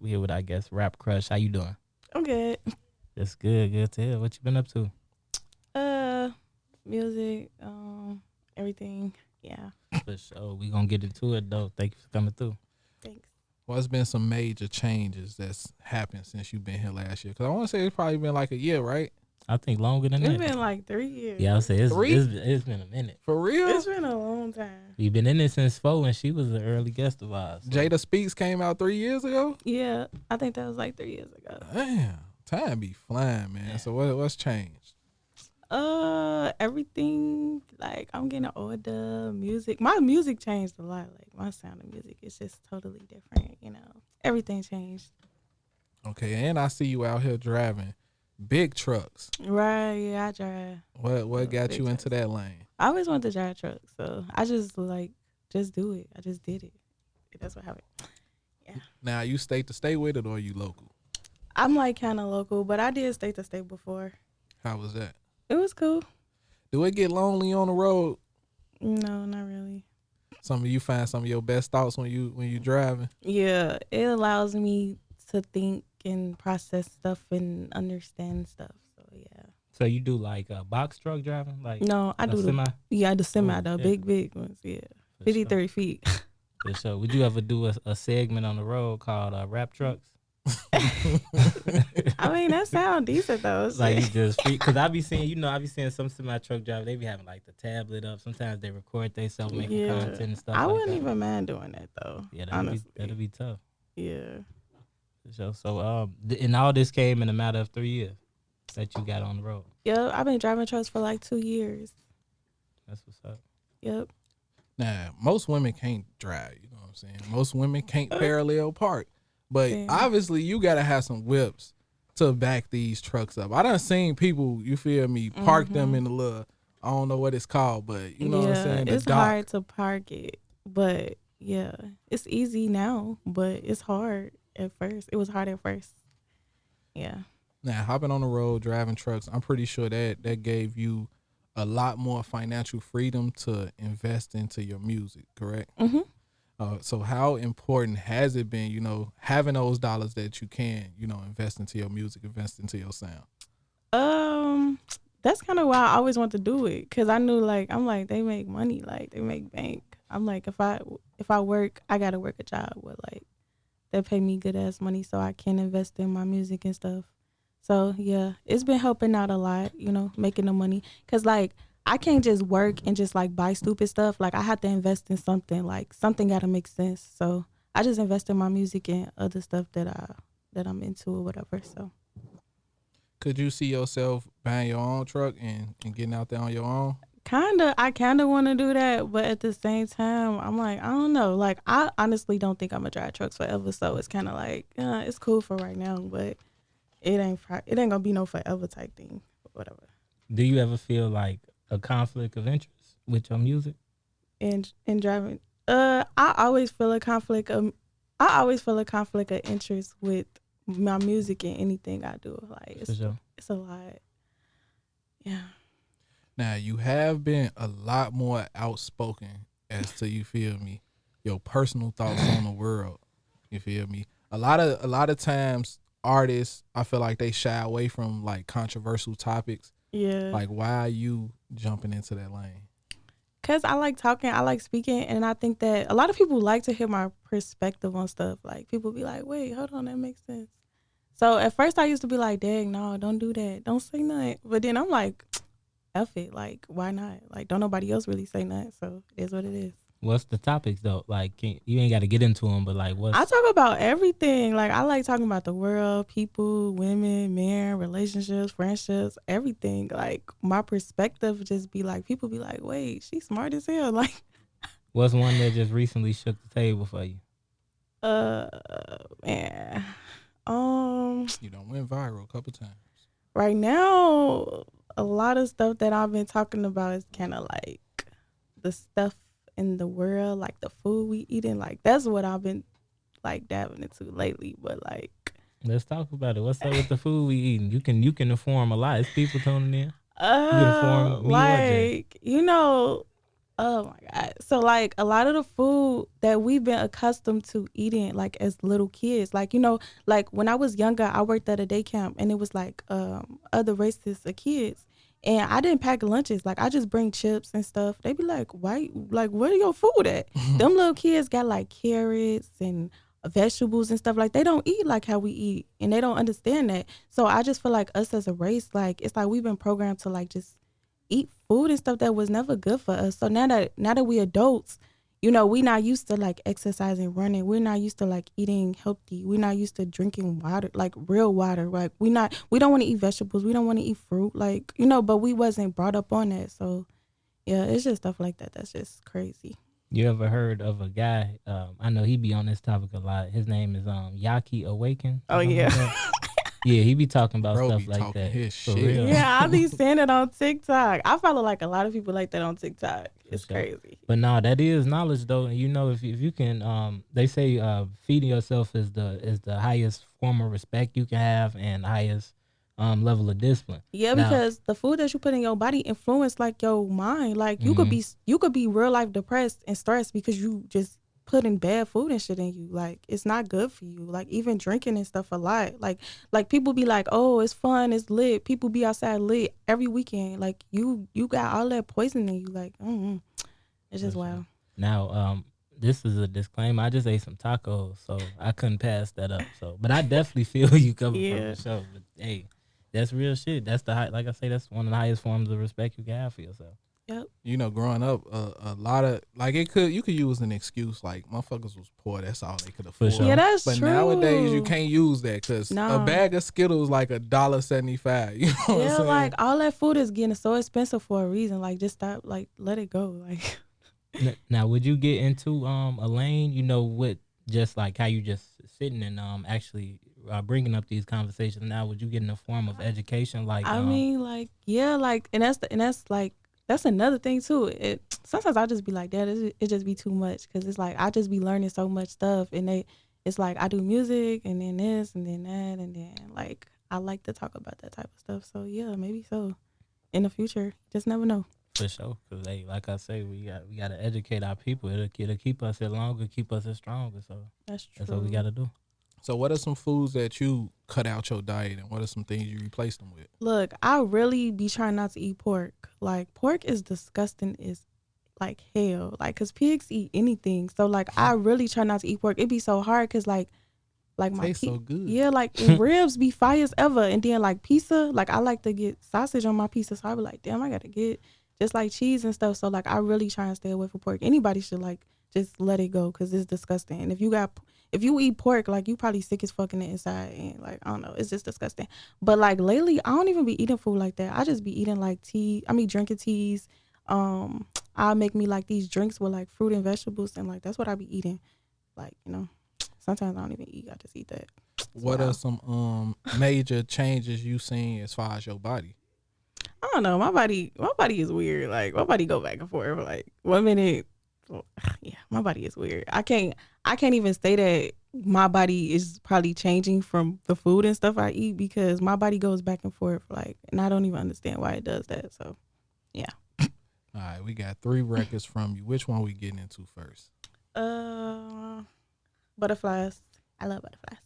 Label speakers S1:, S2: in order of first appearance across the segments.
S1: We here with, I guess, RapCrush. How you doing?
S2: I'm good.
S1: That's good. Good to hear. What you been up to?
S2: Uh, music, everything. Yeah.
S1: For sure. We gonna get into it though. Thank you for coming through.
S2: Thanks.
S3: What's been some major changes that's happened since you've been here last year? Because I want to say it's probably been like a year, right?
S1: I think longer than
S2: It's
S1: that.
S2: been like 3 years.
S1: Yeah, I would say it's,
S3: 3?
S1: it's been a minute.
S3: For real?
S2: It's been a long time.
S1: We've been in it since 4, and she was an early guest of ours. So.
S3: Jada Speaks came out 3 years ago?
S2: Yeah, I think that was like 3 years ago.
S3: Damn. Time be flying, man.
S1: Yeah.
S3: So what's changed?
S2: Everything, like, I'm getting older. My music changed a lot. Like, my sound of music is just totally different, Everything changed.
S3: Okay, and I see you out here driving big trucks.
S2: Right, yeah, I drive.
S3: What got
S2: big
S3: you into
S2: trucks.
S3: that lane?
S2: I always wanted to drive trucks, so I just, just do it. I just did it. That's what happened. Yeah.
S3: Now, you state to stay with it or you local?
S2: I'm, kind of local, but I did state to state before.
S3: How was that?
S2: It was cool.
S3: Do it get lonely on the road?
S2: No, not really.
S3: You find some of your best thoughts when you driving?
S2: Yeah, it allows me to think and process stuff and understand stuff. So yeah.
S1: So you do like box truck driving, like
S2: No, I do
S1: semi.
S2: the semi,
S1: Oh,
S2: the
S1: yeah.
S2: big ones. Yeah,
S1: For
S2: 50,
S1: sure.
S2: 30 feet.
S1: For sure. Would you ever do a segment on the road called Rap Trucks?
S2: I mean, that sounds decent though.
S1: Like you just because I be seeing some semi truck drivers. They be having like the tablet up. Sometimes they record themselves making content and stuff.
S2: I
S1: like
S2: wouldn't
S1: that.
S2: even mind doing that though.
S1: Yeah,
S2: honestly.
S1: that'll be tough.
S2: Yeah.
S1: For sure. So and all this came in a matter of 3 years that you got on the road.
S2: Yep, I've been driving trucks for like 2 years.
S1: That's what's up.
S2: Yep.
S3: Now, most women can't drive, you know what I'm saying? Most women can't parallel park. But
S2: Yeah.
S3: obviously you gotta have some whips to back these trucks up. I done seen people, you feel me, park them in the little, I don't know what it's called, but you know what I'm saying? The
S2: It's
S3: dock.
S2: hard to park it, but yeah, it's easy now, but it's hard at first. It was hard at first. Yeah.
S3: Now, hopping on the road, driving trucks, I'm pretty sure that gave you a lot more financial freedom to invest into your music, correct?
S2: Mm-hmm.
S3: So how important has it been, having those dollars that you can, invest into your music, invest into your sound?
S2: That's kind of why I always want to do it, cause I knew they make money, they make bank. I'm like, if I work, I gotta work a job where they pay me good ass money so I can invest in my music and stuff. So yeah, it's been helping out a lot, making the money, cause I can't just work and just buy stupid stuff. I have to invest in something. Something gotta make sense. So I just invest in my music and other stuff that I'm into or whatever. So
S3: Could you see yourself buying your own truck and getting out there on your own?
S2: I kinda want to do that, but at the same time, I'm I don't know. I honestly don't think I'm gonna drive trucks forever. So it's kind of it's cool for right now, but it ain't gonna be no forever type thing. Whatever.
S1: Do you ever feel like a conflict of interest with your music?
S2: And driving, I always feel a conflict of interest with my music and anything I do.
S1: For sure.
S2: It's a lot. Yeah.
S3: Now, you have been a lot more outspoken as to, you feel me, your personal thoughts on the world. You feel me? A lot of times artists, I feel like they shy away from controversial topics.
S2: Yeah.
S3: Why are you jumping into that lane?
S2: Because I like talking, I like speaking, and I think that a lot of people like to hear my perspective on stuff. People be like, wait, hold on, that makes sense. So at first I used to be like, dang, no, don't do that. Don't say nothing. But then I'm like, F it. Why not? Don't nobody else really say nothing. So it is what it is.
S1: What's the topics though? You ain't got to get into them, but what's...
S2: I talk about everything. I like talking about the world, people, women, men, relationships, friendships, everything. My perspective just be people be like, wait, she's smart as hell.
S1: What's one that just recently shook the table for you?
S2: Man.
S3: You done went viral a couple times.
S2: Right now, a lot of stuff that I've been talking about is kind of the stuff in the world, the food we eating. That's what I've been dabbing into lately. But
S1: let's talk about it. What's up with the food we eating? You can inform a lot. It's people tuning in. You can inform me or Jay.
S2: Oh my God. So like a lot of the food that we've been accustomed to eating like as little kids, like, like when I was younger, I worked at a day camp and it was like other races of kids. And I didn't pack lunches. Like I just bring chips and stuff. They be like, why, like, where your food at? Them little kids got like carrots and vegetables and stuff. Like they don't eat like how we eat and they don't understand that. So I just feel like us as a race, like it's like we've been programmed to like just eat food and stuff that was never good for us. So now that we adults, we not used to like exercising, running. We're not used to like eating healthy. We're not used to drinking water, like real water. Like we don't want to eat vegetables. We don't want to eat fruit. Like, but we wasn't brought up on that. So yeah, it's just stuff like that. That's just crazy.
S1: You ever heard of a guy? I know he be on this topic a lot. His name is Yaki Awaken.
S2: Oh yeah.
S1: Yeah, he be talking about
S3: Bro
S1: stuff
S3: be
S1: like
S3: talking
S1: that.
S3: his
S1: For
S3: shit.
S1: real.
S2: Yeah, I be seeing it on TikTok. I follow like a lot of people like that on TikTok. It's
S1: sure.
S2: crazy.
S1: But no, that is knowledge though. And if you can, they say feeding yourself is the highest form of respect you can have and highest level of discipline.
S2: Yeah,
S1: Now,
S2: because the food that you put in your body influence like your mind. Like you
S1: Mhm.
S2: could be real life depressed and stressed because you just putting bad food and shit in you. Like it's not good for you. Like even drinking and stuff a lot. Like people be like, oh, it's fun, it's lit. People be outside lit every weekend. Like you got all that poison in you. Like it's just
S1: For sure.
S2: wild.
S1: Now, this is a disclaimer. I just ate some tacos, so I couldn't pass that up. So, but I definitely feel you coming from
S2: Yeah.
S1: the show. But hey, that's real shit. That's like I say, that's one of the highest forms of respect you can have for yourself.
S2: Yep.
S3: Growing up, a lot of like you could use an excuse like motherfuckers was poor. That's all they could
S1: For
S3: afford.
S1: sure.
S2: Yeah, that's
S3: But
S2: true.
S3: nowadays you can't use that because a
S2: No.
S3: bag of Skittles like $1.75. You know what I'm
S2: Yeah,
S3: saying?
S2: like all that food is getting so expensive for a reason. Like just stop, like let it go. Like
S1: Now, would you get into a lane? With just like how you just sitting and actually bringing up these conversations. Now, would you get in a form of education like
S2: I mean, like, yeah, like, and that's like, that's another thing too. It sometimes I just be like, that it just be too much because it's like I just be learning so much stuff, and it's like I do music and then this and then that and then like I like to talk about that type of stuff. So yeah, maybe so in the future, just never know.
S1: For sure, because hey, like I say, we got to educate our people. It'll keep us here longer, keep us here stronger. So
S2: That's true.
S1: that's what we got to do.
S3: So what are some foods that you cut out your diet and what are some things you replaced them with?
S2: Look, I really be trying not to eat pork. Like pork is disgusting as like hell. Like cause pigs eat anything. So like I really try not to eat pork. It be so hard cause like my
S3: Tastes so good.
S2: yeah, like and ribs be fire as ever. And then like pizza, like I like to get sausage on my pizza. So I be like, damn, I gotta get just like cheese and stuff. So like I really try and stay away from pork. Anybody should like just let it go because it's disgusting. And if you eat pork, like you probably sick as fucking the inside and like I don't know, it's just disgusting. But like lately, I don't even be eating food like that. I just be eating like tea. I mean drinking teas. I'll make me like these drinks with like fruit and vegetables and like that's what I be eating. Like sometimes I don't even eat. I just eat that.
S3: What are some major changes you seen as far as your body?
S2: I don't know. My body is weird. Like my body go back and forth. Like 1 minute, yeah, my body is weird. I can't even say that my body is probably changing from the food and stuff I eat because my body goes back and forth. Like, and I don't even understand why it does that. So, yeah.
S3: All right, we got 3 records from you. Which one we getting into first?
S2: Butterflies. I love butterflies.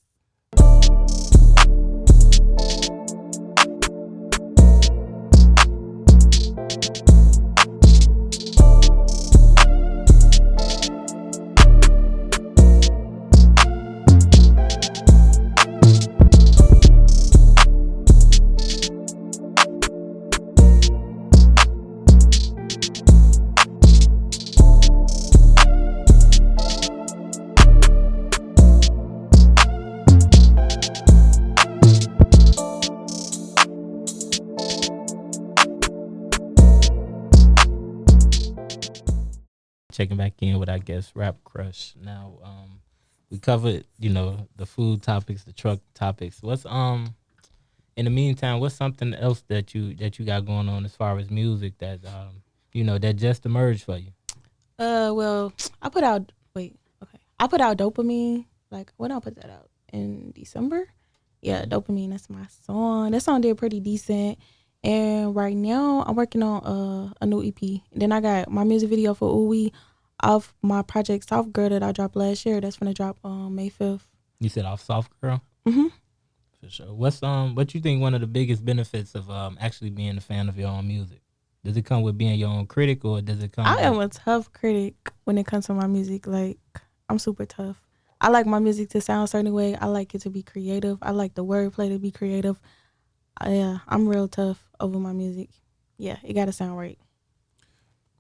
S1: Checking back in with I guess RapCrush. Now, we covered the food topics, the truck topics. What's in the meantime, what's something else that you got going on as far as music that that just emerged for you?
S2: Well, I put out dopamine. Like when I put that out in December. Yeah, dopamine. That's my song. That song did pretty decent, And right now, I'm working on a new EP. Then I got my music video for Ooh Wee off my project Soft Girl that I dropped last year. That's gonna drop on May 5th.
S1: You said off Soft Girl.
S2: Mhm.
S1: For sure. What you think one of the biggest benefits of actually being a fan of your own music? Does it come with being your own critic, or does it come?
S2: I am a tough critic when it comes to my music. Like, I'm super tough. I like my music to sound a certain way. I like it to be creative. I like the wordplay to be creative. Yeah, I'm real tough over my music. Yeah, it gotta sound right.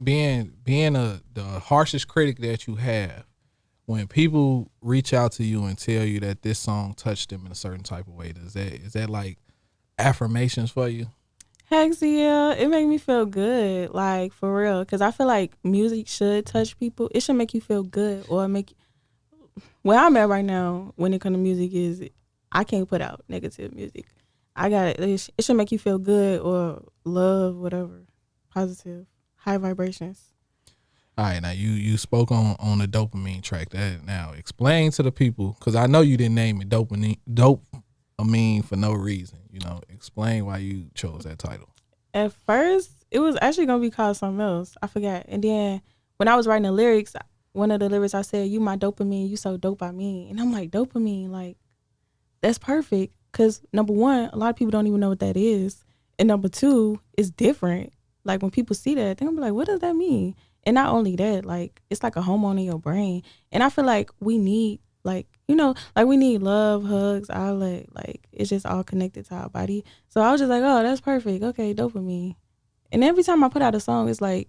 S3: Being the harshest critic that you have, when people reach out to you and tell you that this song touched them in a certain type of way, is that like affirmations for you?
S2: Heck yeah, it make me feel good, like for real. Cause I feel like music should touch people. It should make you feel good or make. Where I'm at right now, when it comes to music, is I can't put out negative music. I got it. It should make you feel good or love, whatever, positive, high vibrations.
S3: All right, now you spoke on the dopamine track. That now explain to the people, because I know you didn't name it dopamine for no reason. You know, explain why you chose that title.
S2: At first, it was actually gonna be called something else. I forgot. And then when I was writing the lyrics, one of the lyrics I said, "You my dopamine, you so dope I mean," and I'm like, dopamine, like that's perfect. Cause number one, a lot of people don't even know what that is, and number two, it's different. Like when people see that, they're gonna be like, "What does that mean?" And not only that, like it's like a hormone in your brain. And I feel like we need, like, you know, like we need love, hugs, outlet. Like it's just all connected to our body. So I was just like, oh, that's perfect. Okay, dopamine. And every time I put out a song, it's like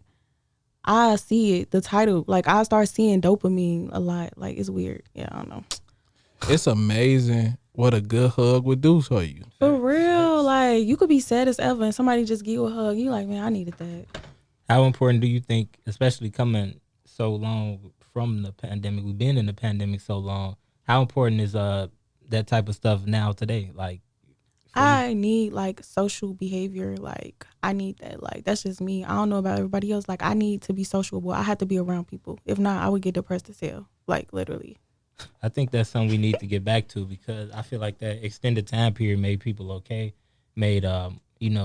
S2: I see it, the title, like I start seeing dopamine a lot. Like it's weird. Yeah, I don't know.
S3: It's amazing what a good hug would do for you.
S2: For real, like you could be sad as ever and somebody just give you a hug. You like, man, I needed that.
S1: How important do you think, especially coming so long from the pandemic, we've been in the pandemic so long, how important is that type of stuff now today? Like,
S2: I need like social behavior. Like I need that. Like that's just me. I don't know about everybody else. Like I need to be sociable. I have to be around people. If not, I would get depressed as hell. Like literally.
S1: I think that's something we need to get back to, because I feel like that extended time period made people okay, made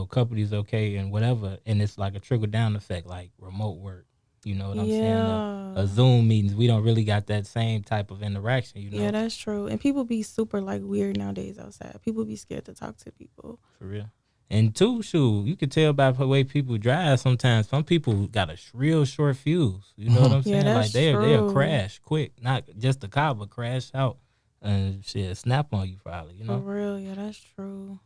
S1: companies okay and whatever, and it's like a trickle down effect, like remote work. You know what I'm saying? A Zoom meetings, we don't really got that same type of interaction. You know?
S2: Yeah, that's true. And people be super like weird nowadays outside. People be scared to talk to people.
S1: For real. And two, shoot, you can tell by the way people drive sometimes. Some people got a real short fuse. You know what I'm saying?
S2: Yeah,
S1: like
S2: that's
S1: they'll
S2: true.
S1: crash quick, not just the car, but crash out and shit, snap on you probably. You
S2: For
S1: know.
S2: real, yeah, that's true.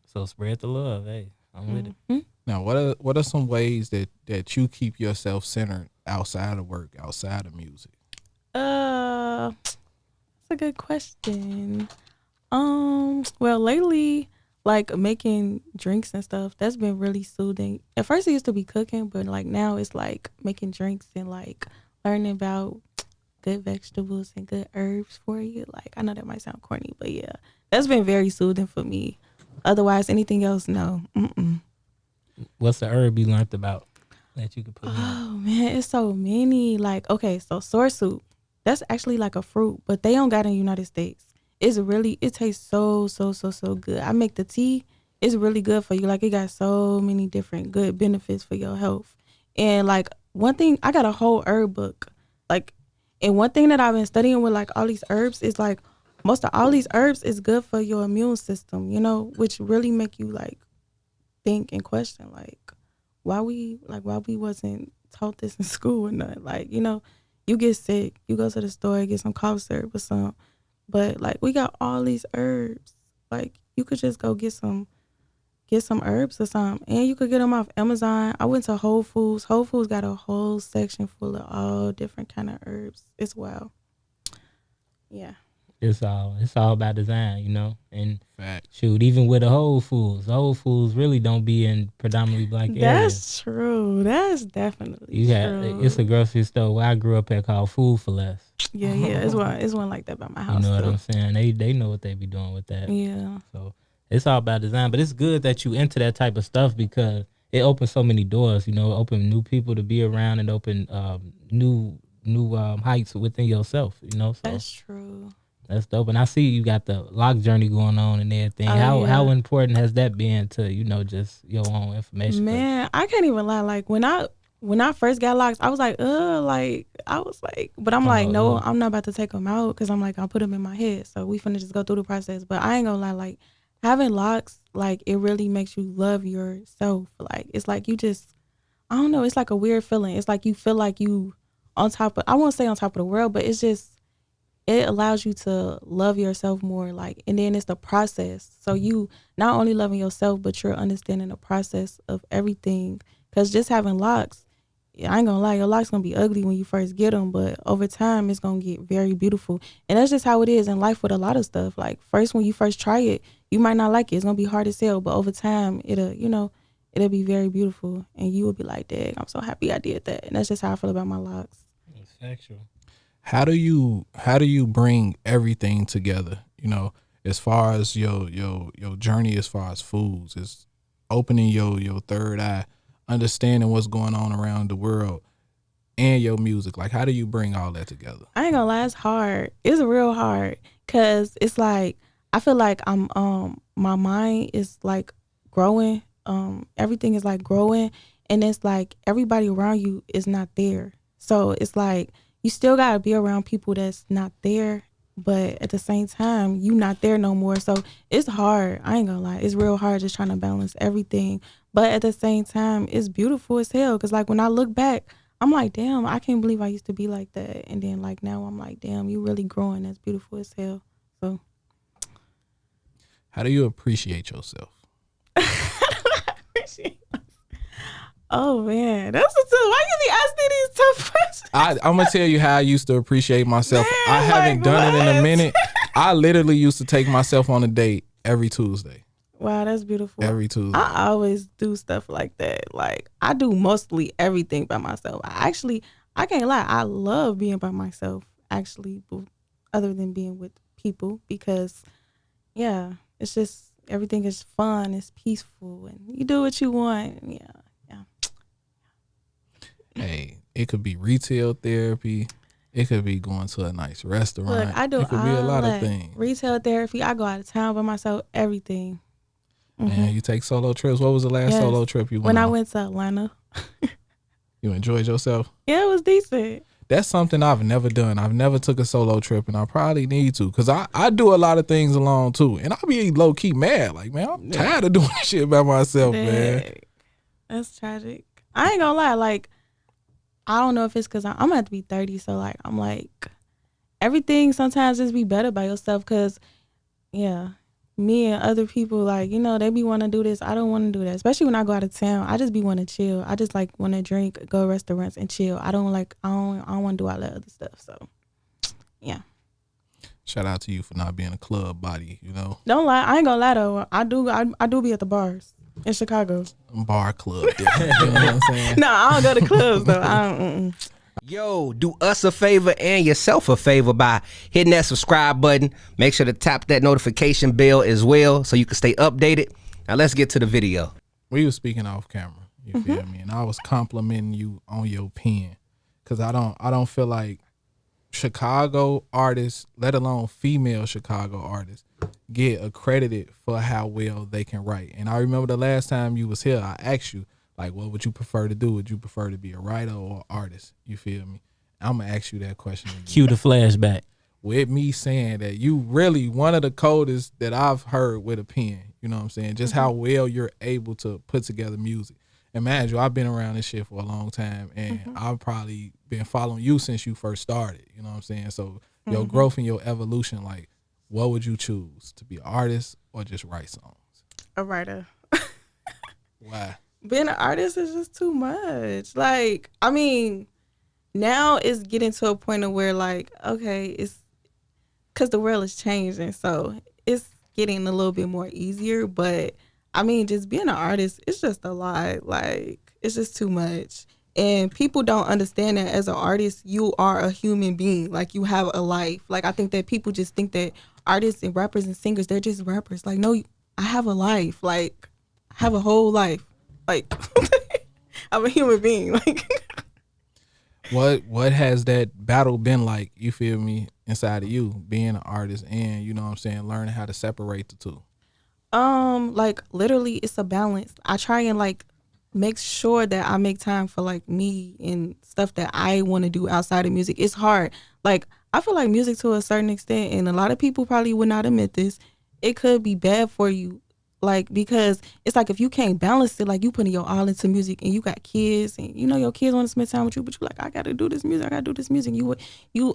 S1: So spread the love. Hey, I'm with it.
S2: Mm-hmm.
S3: Now, what are some ways that you keep yourself centered outside of work, outside of music?
S2: That's a good question. Well, lately, like making drinks and stuff, that's been really soothing. At first, it used to be cooking, but like now it's like making drinks and like learning about good vegetables and good herbs for you. Like I know that might sound corny, but yeah, that's been very soothing for me. Otherwise, anything else, no.
S1: What's the herb you learned about that you could put in?
S2: Oh man, it's so many. Like, okay, so sour soup, that's actually like a fruit, but they don't got it in the United States. It tastes so good. I make the tea. It's really good for you. Like it got so many different good benefits for your health. And like one thing, I got a whole herb book. Like, and one thing that I've been studying with like all these herbs is like most of all these herbs is good for your immune system, you know, which really make you like think and question like why we wasn't taught this in school or nothing. Like, you know, you get sick, you go to the store, get some cough syrup or something. But like we got all these herbs. Like you could just go get some herbs or something. And you could get them off Amazon. I went to Whole Foods. Whole Foods got a whole section full of all different kind of herbs. It's wild. Yeah.
S1: It's all about design, you know. And
S3: Fact.
S1: shoot, even with the Whole Foods really don't be in predominantly black areas.
S2: That's true. That's definitely true.
S1: It's a grocery store where I grew up at called Food for Less.
S2: Yeah. It's one like that by my house.
S1: You know what
S2: too.
S1: I'm saying? They know what they be doing with that.
S2: Yeah.
S1: So it's all about design, but it's good that you into that type of stuff because it opens so many doors. You know, open new people to be around and open new heights within yourself. You know, so
S2: That's true.
S1: That's dope. And I see you got the lock journey going on and everything.
S2: Oh,
S1: How
S2: yeah.
S1: important has that been to, just your own information?
S2: Man, I can't even lie. Like when I first got locks, I was like, but I'm like, no, I'm not about to take them out because I'm like, I'll put them in my head. So we finna just go through the process. But I ain't gonna lie, like having locks, like it really makes you love yourself. Like it's like you just, I don't know, it's like a weird feeling. It's like you feel like you on top of, I won't say on top of the world, but it's just, it allows you to love yourself more. Like, and then it's the process. So you not only loving yourself, but you're understanding the process of everything. Cause just having locks, I ain't gonna lie, your locks gonna be ugly when you first get them, but over time it's gonna get very beautiful. And that's just how it is in life with a lot of stuff. Like first, when you first try it, you might not like it. It's gonna be hard to sell, but over time it'll be very beautiful, and you will be like, "Dang, I'm so happy I did that." And that's just how I feel about my locks.
S1: It's factual.
S3: How do you bring everything together? As far as your journey, as far as foods, is opening your third eye, understanding what's going on around the world, and your music. Like, how do you bring all that together?
S2: I ain't gonna lie, it's hard. It's real hard, cause it's like I feel like I'm my mind is like growing. Everything is like growing, and it's like everybody around you is not there. So it's like you still gotta be around people that's not there, but at the same time you not there no more. So it's hard. I ain't gonna lie, it's real hard just trying to balance everything. But at the same time, it's beautiful as hell. Cause like when I look back, I'm like, damn, I can't believe I used to be like that. And then like now I'm like, damn, you really growing. That's beautiful as hell. So
S3: How do you appreciate yourself?
S2: Oh man, that's why you be asking these tough questions?
S3: I'm gonna tell you how I used to appreciate myself.
S2: Man,
S3: I haven't done it in a
S2: what?
S3: minute. I literally used to take myself on a date every Tuesday.
S2: Wow, that's beautiful.
S3: Every Tuesday.
S2: I always do stuff like that. Like I do mostly everything by myself. I can't lie, I love being by myself actually, other than being with people, because yeah, it's just everything is fun, it's peaceful, and you do what you want. Yeah.
S3: Hey, it could be retail therapy. It could be going to a nice restaurant.
S2: Look, I do
S3: it could
S2: all
S3: be a lot
S2: that.
S3: of things.
S2: Retail therapy. I go out of town by myself. Everything.
S3: Man, you take solo trips. What was the last solo trip you went
S2: When
S3: on?
S2: I went to Atlanta.
S3: You enjoyed yourself?
S2: Yeah, it was decent.
S3: That's something I've never done. I've never took a solo trip, and I probably need to, because I do a lot of things alone too, and I be low key mad. Like, man, I'm tired of doing this shit by myself, man.
S2: That's tragic. I ain't gonna lie. Like, I don't know if it's because I'm gonna have to be 30, so like I'm like everything sometimes just be better by yourself, because yeah, me and other people, like, they be want to do this. I don't want to do that, especially when I go out of town. I just be want to chill. I just like want to drink, go to restaurants and chill. I don't want to do all that other stuff. So yeah.
S3: Shout out to you for not being a club body,
S2: Don't lie. I ain't gonna lie though. I do be at the bars in Chicago.
S3: Bar club. You know what I'm saying?
S2: No, I don't go to clubs though. I don't.
S4: Yo, do us a favor and yourself a favor by hitting that subscribe button. Make sure to tap that notification bell as well so you can stay updated. Now let's get to the video.
S3: We were speaking off camera, you feel me? And I was complimenting you on your pen, because I don't feel like Chicago artists, let alone female Chicago artists, get accredited for how well they can write. And I remember the last time you was here, I asked you, like, what would you prefer to do? Would you prefer to be a writer or an artist? You feel me? I'm going to ask you that question again.
S1: Cue the flashback.
S3: With me saying that you really one of the coldest that I've heard with a pen. You know what I'm saying? Just how well you're able to put together music. And mind you, I've been around this shit for a long time, and I've probably been following you since you first started. You know what I'm saying? So your growth and your evolution, like, what would you choose? To be an artist or just write songs?
S2: A writer.
S3: Why?
S2: Being an artist is just too much. Like, I mean, now it's getting to a point of where, like, okay, it's because the world is changing, so it's getting a little bit more easier. But I mean, just being an artist, it's just a lot. Like, it's just too much. And people don't understand that as an artist, you are a human being. Like, you have a life. Like, I think that people just think that artists and rappers and singers, they're just rappers. Like, no, I have a life. Like, I have a whole life. Like, I'm a human being. Like,
S3: What has that battle been like, you feel me, inside of you, being an artist and, you know what I'm saying, learning how to separate the two?
S2: Like literally it's a balance. I try and like make sure that I make time for like me and stuff that I want to do outside of music. It's hard. Like I feel like music to a certain extent, and a lot of people probably would not admit this, it could be bad for you. Like because it's like if you can't balance it, like you putting your all into music and you got kids and you know your kids want to spend time with you, but you like I gotta do this music, I gotta do this music. You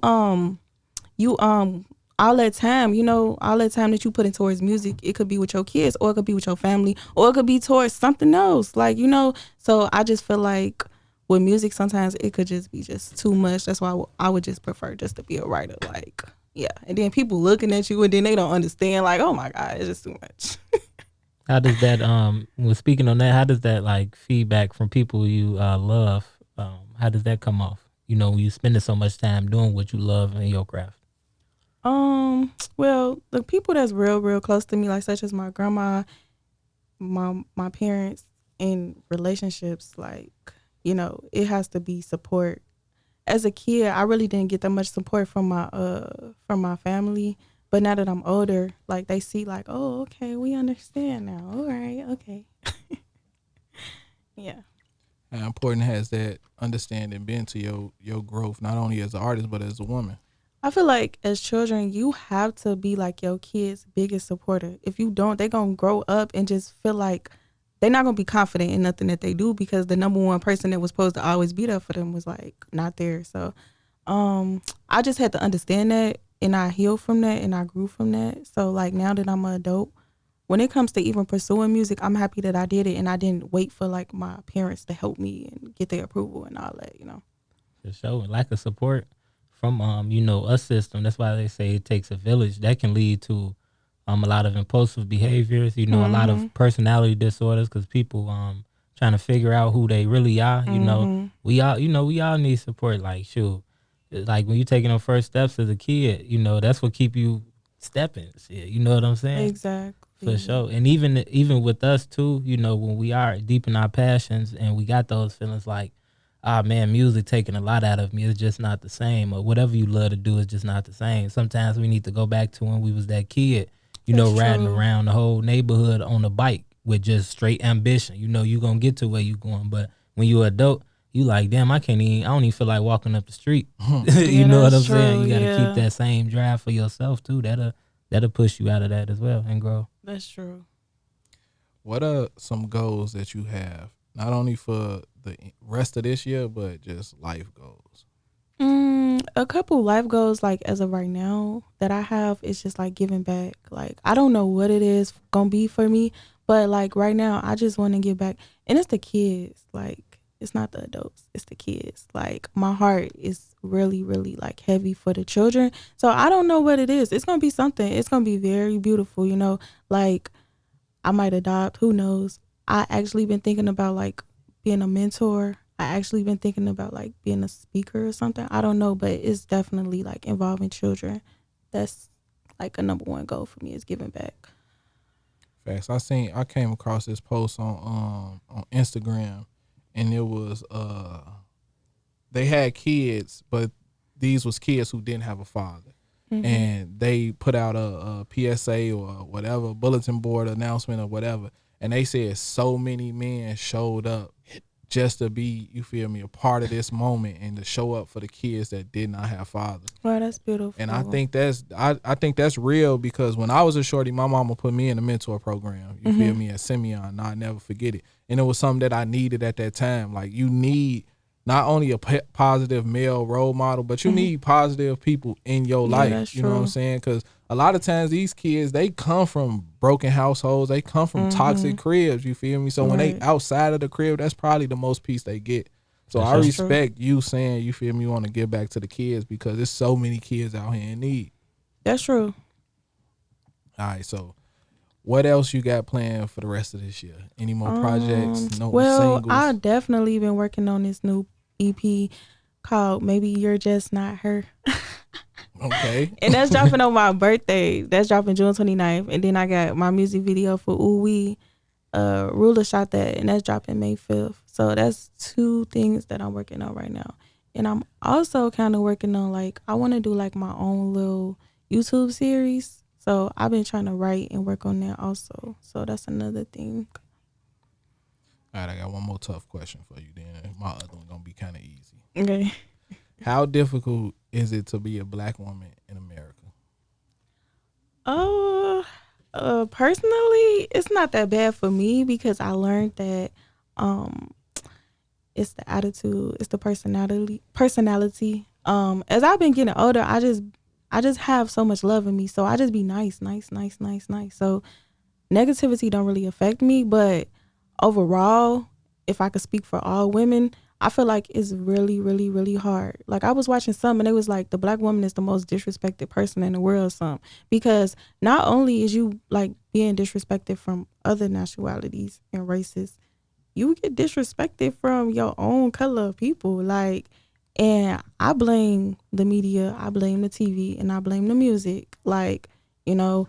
S2: all that time, you know, all that time that you put in towards music, it could be with your kids or it could be with your family or it could be towards something else. Like, you know, so I just feel like with music, sometimes it could just be just too much. That's why I would just prefer just to be a writer. Like, yeah. And then people looking at you and then they don't understand, like, oh my God, it's just too much.
S1: How does that when speaking on that, how does that like feedback from people you love, how does that come off? You know, when you spending so much time doing what you love in your craft.
S2: Well, the people that's real close to me, like such as my grandma, my parents, in relationships, like, you know, it has to be support. As a kid, I really didn't get that much support from my family, but now that I'm older, like they see like, oh, okay, we understand now. All right, okay. Yeah.
S3: How important has that understanding been to your growth, not only as an artist but as a woman?
S2: I feel like as children, you have to be like your kids' biggest supporter. If you don't, they're going to grow up and just feel like they're not going to be confident in nothing that they do because the number one person that was supposed to always be there for them was like not there. So I just had to understand that and I healed from that and I grew from that. So like now that I'm an adult, when it comes to even pursuing music, I'm happy that I did it and I didn't wait for like my parents to help me and get their approval and all that, you know.
S1: For sure. Lack of support from you know, a system. That's why they say it takes a village. That can lead to a lot of impulsive behaviors, you know, a lot of personality disorders because people trying to figure out who they really are. You know, we all need support. Like shoot, it's like when you taking those first steps as a kid, you know, that's what keep you stepping. Shit, you know what I'm saying?
S2: Exactly.
S1: For sure. And even with us too, you know, when we are deep in our passions and we got those feelings like, ah man, music taking a lot out of me. It's just not the same. Or whatever you love to do is just not the same. Sometimes we need to go back to when we was that kid, you know, riding around the whole neighborhood on a bike with just straight ambition. You know, you gonna get to where you going. But when you adult, you like, damn, I don't even feel like walking up the street. You know what I'm saying? You gotta keep that same drive for yourself too. That'll push you out of that as well and grow.
S2: That's true.
S3: What are some goals that you have, not only for the rest of this year, but just life goals?
S2: A couple life goals, like as of right now, that I have is just like giving back. Like I don't know what it is gonna be for me, but like right now, I just want to give back, and it's the kids. Like it's not the adults, it's the kids. Like my heart is really, really like heavy for the children. So I don't know what it is. It's gonna be something. It's gonna be very beautiful. You know, like I might adopt. Who knows? I actually been thinking about like being a mentor. I actually been thinking about like being a speaker or something. I don't know, but it's definitely like involving children. That's like a number one goal for me is giving back.
S3: Facts. I came across this post on Instagram, and it was they had kids, but these was kids who didn't have a father. And they put out a PSA or whatever, bulletin board announcement or whatever, and they said so many men showed up just to be, you feel me, a part of this moment and to show up for the kids that did not have fathers.
S2: Wow, that's beautiful.
S3: And I think that's real because when I was a shorty, my mama put me in a mentor program. You feel me, at Simeon. And I'll never forget it. And it was something that I needed at that time. Like you need not only a positive male role model, but you need positive people in your life. You know what I'm saying? Because a lot of times these kids, they come from broken households. They come from toxic cribs. You feel me? So when they outside of the crib, that's probably the most peace they get. So I respect you saying, you feel me, you want to give back to the kids because there's so many kids out here in need.
S2: That's true.
S3: All right, so what else you got planned for the rest of this year? Any more projects? No singles?
S2: I've definitely been working on this new EP called Maybe You're Just Not Her.
S3: Okay.
S2: And that's dropping on my birthday. That's dropping June 29th. And then I got my music video for Ooh Wee. Ruler shot that, and that's dropping May 5th. So that's two things that I'm working on right now. And I'm also kind of working on like I want to do like my own little YouTube series. So I've been trying to write and work on that also. So that's another thing.
S3: All right, I got one more tough question for you. Then my other one gonna be kind of easy.
S2: Okay.
S3: How difficult is it to be a black woman in America?
S2: Personally, it's not that bad for me because I learned that um it's the attitude, it's the personality. As I've been getting older, I just have so much love in me. So I just be nice. So negativity don't really affect me, but overall, if I could speak for all women, I feel like it's really, really, really hard. Like I was watching some and it was like the black woman is the most disrespected person in the world, some because not only is you like being disrespected from other nationalities and races, you get disrespected from your own color of people. Like, and I blame the media, I blame the TV, and I blame the music. Like, you know,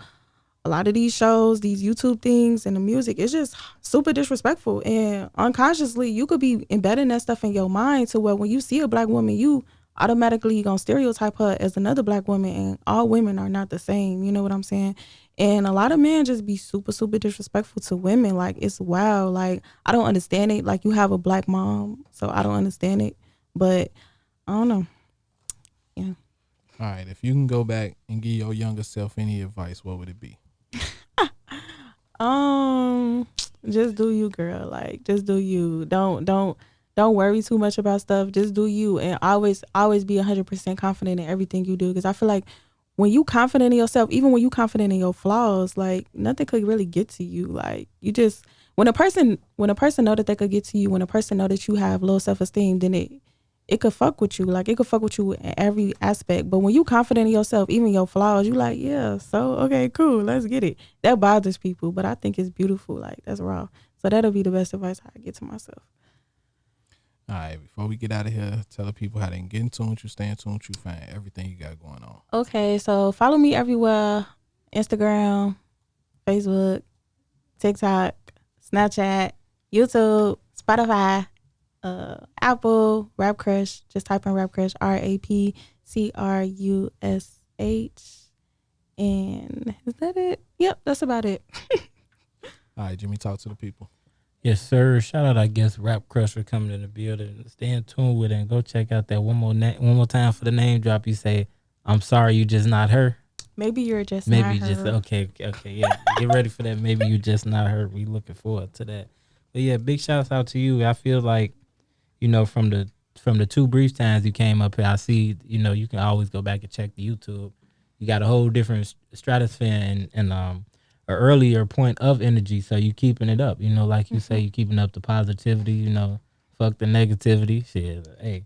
S2: a lot of these shows, these YouTube things and the music, it's just super disrespectful. And unconsciously, you could be embedding that stuff in your mind to where when you see a black woman, you automatically gonna stereotype her as another black woman, and all women are not the same. You know what I'm saying? And a lot of men just be super, super disrespectful to women. Like, it's wild. Like, I don't understand it. Like, you have a black mom, so I don't understand it. But I don't know. Yeah.
S3: All right, if you can go back and give your younger self any advice, what would it be?
S2: Just do you, girl. Like, just do you. Don't worry too much about stuff. Just do you, and always be 100% confident in everything you do. Because I feel like when you confident in yourself, even when you confident in your flaws, like nothing could really get to you. Like you just when a person know that they could get to you, when a person know that you have low self-esteem, then it could fuck with you. Like it could fuck with you in every aspect. But when you confident in yourself, even your flaws, you like, yeah, so okay, cool, let's get it. That bothers people, but I think it's beautiful. Like that's raw. So that'll be the best advice I get to myself.
S3: All right, before we get out of here, tell the people how they can get in tune with you, stay in tune with you, find everything you got going on.
S2: Okay, so follow me everywhere: Instagram, Facebook, TikTok, Snapchat, YouTube, Spotify, Apple, RapCrush. Just type in RapCrush, RapCrush. And is that it? Yep, that's about it.
S3: All right, Jimmy, talk to the people.
S1: Yes, sir. Shout out, I guess, RapCrush for coming in the building. Stay in tune with it and go check out that one more time for the name drop. You say, "I'm sorry, you just not her."
S2: Maybe you're just
S1: Maybe
S2: not
S1: you just
S2: her.
S1: okay, yeah. Get ready for that. Maybe you just not her. We looking forward to that. But yeah, big shouts out to you. I feel like, from the two brief times you came up here, I see, you can always go back and check the YouTube. You got a whole different stratosphere and an earlier point of energy, so you keeping it up. Like you say, you keeping up the positivity. Fuck the negativity. Shit, hey,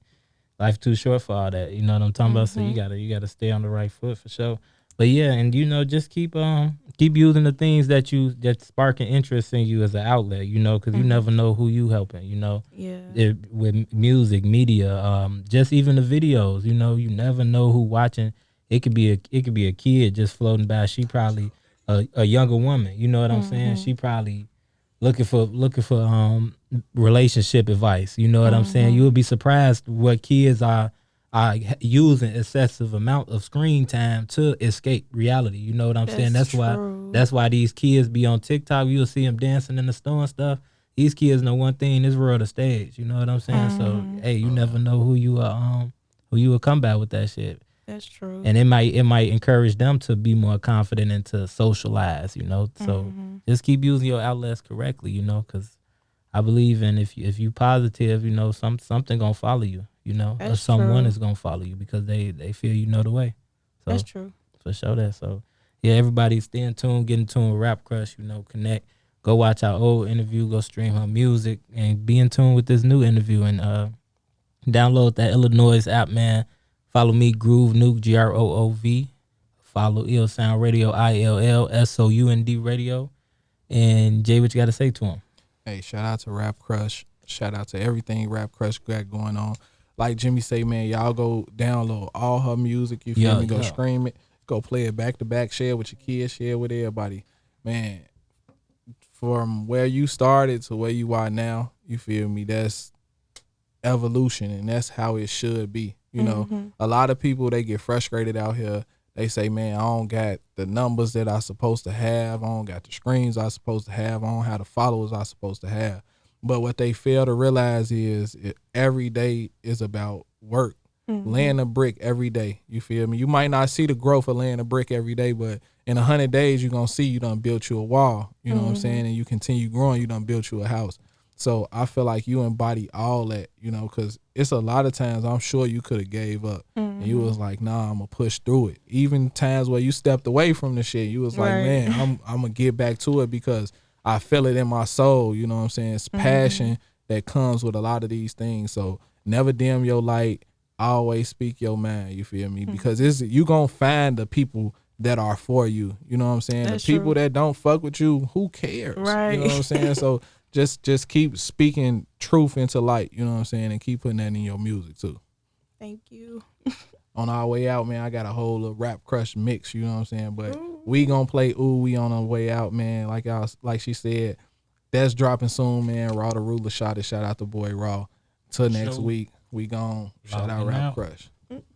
S1: life too short for all that. You know what I'm talking about? So you gotta stay on the right foot for sure. But yeah, and just keep using the things that sparking interest in you as an outlet. Because you never know who you helping.
S2: Yeah.
S1: With music, media, just even the videos. You never know who watching. It could be a kid just floating by. She probably a younger woman. You know what I'm saying? She probably looking for relationship advice. You know what I'm saying? You would be surprised what kids are using excessive amount of screen time to escape reality. You know what I'm saying? That's
S2: true.
S1: why these kids be on TikTok. You'll see them dancing in the store and stuff. These kids know one thing: this world a stage. You know what I'm saying? So hey, you never know who you will combat with that shit.
S2: That's true.
S1: And it might encourage them to be more confident and to socialize. So just keep using your outlets correctly. Because I believe in if you positive, something gonna follow you. Or
S2: That's
S1: someone
S2: true.
S1: is gonna follow you because they feel you know the way. So
S2: That's true.
S1: for sure that. So yeah, everybody stay in tune, get in tune with RapCrush. Connect. Go watch our old interview. Go stream her music and be in tune with this new interview and download that iLLANOiZE app, man. Follow me, Groove Nuke, GROOV. Follow Ill Sound Radio, ILLSOUND Radio. And Jay, what you got to say to him?
S3: Hey, shout out to RapCrush. Shout out to everything RapCrush got going on. Like Jimmy say, man, y'all go download all her music. You feel me? Go stream it. Go play it back to back. Share with your kids. Share with everybody. Man, from where you started to where you are now, you feel me? That's evolution, and that's how it should be. You know, a lot of people, they get frustrated out here. They say, man, I don't got the numbers that I supposed to have. I don't got the screens I supposed to have. I don't have the followers I supposed to have. But what they fail to realize is every day is about work. Laying a brick every day. You feel me? You might not see the growth of laying a brick every day, but in 100 days, you're going to see you done built you a wall. You know what I'm saying? And you continue growing, you done built you a house. So I feel like you embody all that, you know, because it's a lot of times I'm sure you could have gave up. And you was like, nah, I'm going to push through it. Even times where you stepped away from the shit, you was like, man, I'm going to get back to it because I feel it in my soul. You know what I'm saying? It's passion that comes with a lot of these things. So never dim your light. Always speak your mind. You feel me? Because you going to find the people that are for you. You know what I'm saying?
S2: That's
S3: the people
S2: true.
S3: that don't fuck with you, who cares?
S2: Right.
S3: You know what I'm saying? So just keep speaking truth into light. You know what I'm saying? And keep putting that in your music too.
S2: Thank you.
S3: On our way out, man, I got a whole little RapCrush mix, you know what I'm saying? But we gonna play Ooh We on our way out, man. Like she said, that's dropping soon, man. Raw the Ruler shot it. Shout out the boy Raw. Till next week, we gone. Shout out
S1: Logging out.
S3: RapCrush.